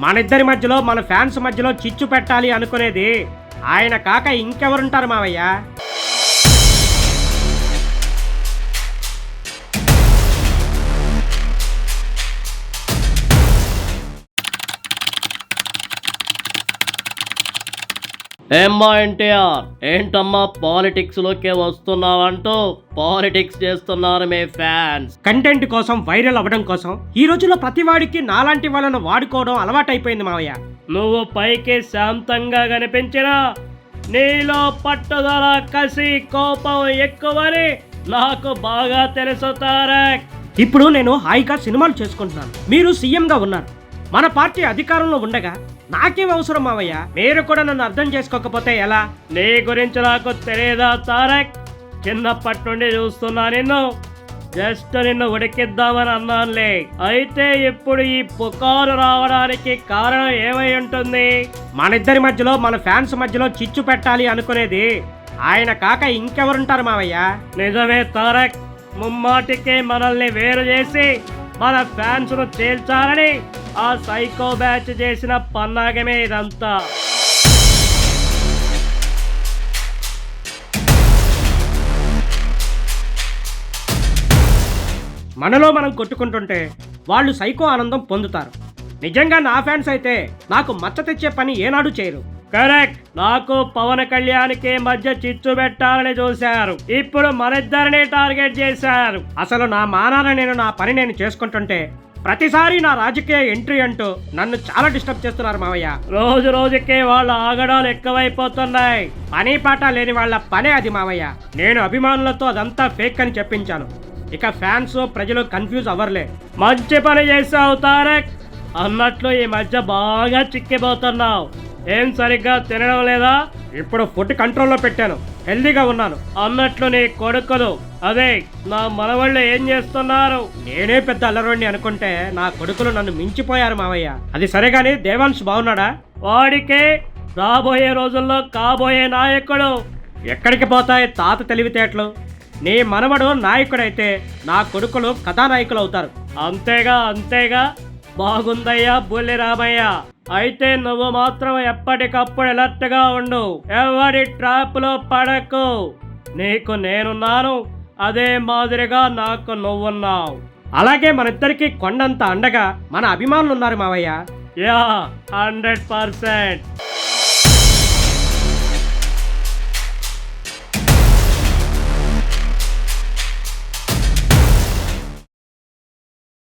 మన ఇద్దరి మధ్యలో, మన ఫ్యాన్స్ మధ్యలో చిచ్చు పెట్టాలి అనుకునేది ఆయన కాక ఇంకెవరుంటారు మావయ్య? ఏమ్మా ఎన్టీఆర్, ఏంటమ్మా పాలిటిక్స్ లోకే వస్తున్నావంటూ పాలిటిక్స్ చేస్తున్నారు మీ ఫ్యాన్స్. కంటెంట్ కోసం, వైరల్ అవ్వడం కోసం ఈ రోజుల్లో ప్రతి వాడికి నాలాంటి వాళ్ళను వాడుకోవడం అలవాటైపోయింది మావయ్య. నువ్వు పైకి శాంతంగా కనిపించినా నీలో పట్టుదల, కసి, కోపం ఎక్కువని నాకు బాగా తెలుసు తారక్. ఇప్పుడు నేను హాయిగా సినిమాలు చేసుకుంటున్నాను, మీరు సీఎంగా ఉన్నారు. మన పార్టీ అధికారంలో ఉండగా నాకేం అవసరం మావయ్య? మీరు కూడా నన్ను అర్థం చేసుకోకపోతే ఎలా? నీ గురించి నాకు తెలియదా తారక్? చిన్నప్పటి నుండి చూస్తున్నా నిన్ను. జస్ట్ నిన్ను ఉడికిద్దామని అన్నానులే. అయితే ఇప్పుడు ఈ పుకారు రావడానికి కారణం ఏమై ఉంటుంది? మన ఇద్దరి మధ్యలో, మన ఫ్యాన్స్ మధ్యలో చిచ్చు పెట్టాలి అనుకునేది ఆయన కాక ఇంకెవరుంటారు మావయ్య? నిజమే తారక్, ముమ్మాటికే మనల్ని వేరు చేసి మన ఫ్యాన్స్ ను తేల్చాలని ఆ సైకో బ్యాచ్ చేసిన పన్నాగమే ఇదంతా. మనలో మనం కొట్టుకుంటుంటే వాళ్ళు సైకో ఆనందం పొందుతారు. నిజంగా నా ఫ్యాన్స్ అయితే నాకు మచ్చ తెచ్చే పని ఏనాడు చేయరు. కరెక్ట్. నాకు పవన్ కళ్యాణ్కి మధ్య చిచ్చు పెట్టాలని చూశారు, ఇప్పుడు మనిద్దరిని టార్గెట్ చేశారు. అసలు నా మానాన నా పని నేను చేసుకుంటుంటే ప్రతిసారి నా రాజకీయ ఎంట్రీ అంటూ నన్ను చాలా డిస్టర్బ్ చేస్తున్నారు మావయ్య. రోజు రోజుకే వాళ్ళ ఆగడాలు ఎక్కువైపోతున్నాయి. పని పాట లేని వాళ్ళ పనే అది మావయ్య. నేను అభిమానులతో అదంతా ఫేక్ అని చెప్పించాను. ఇక ఫ్యాన్స్, ప్రజలు కన్ఫ్యూజ్ అవ్వర్లే. మంచి పని చేసావు తారక్. అన్నట్లు ఈ మధ్య బాగా చిక్కిపోతున్నావు. ఏం సరిగ్గా తినడం లేదా? ఇప్పుడు ఫుడ్ కంట్రోల్లో పెట్టాను, హెల్దీగా ఉన్నాను. అన్నట్లు నీ కొడుకులు, అదే నా మనవాళ్ళు ఏం చేస్తున్నారు? నేనే పెద్ద అల్లరోడిని అనుకుంటే నా కొడుకులు నన్ను మించిపోయారు మావయ్య. అది సరేగాని దేవాంశ్ బాగున్నాడా? వాడికే రాబోయే రోజుల్లో కాబోయే నాయకుడు. ఎక్కడికి పోతాయి తాత తెలివితేటలు? నీ మనవడు నాయకుడైతే నా కొడుకులు కథానాయకులు అవుతారు. అంతేగా అంతేగా. బాగుందయ్యా బుల్లి రామయ్య. అయితే నువ్వు మాత్రం ఎప్పటికప్పుడు అలర్ట్ గా ఉండు, ఎవరి ట్రాప్ లో పడకు. నీకు నేనున్నాను, అదే మాదిరిగా నాకు నువ్వున్నావు. అలాగే మన ఇద్దరికి కొండంత అండగా మన అభిమానులు ఉన్నారు మావయ్య. యా, 100%.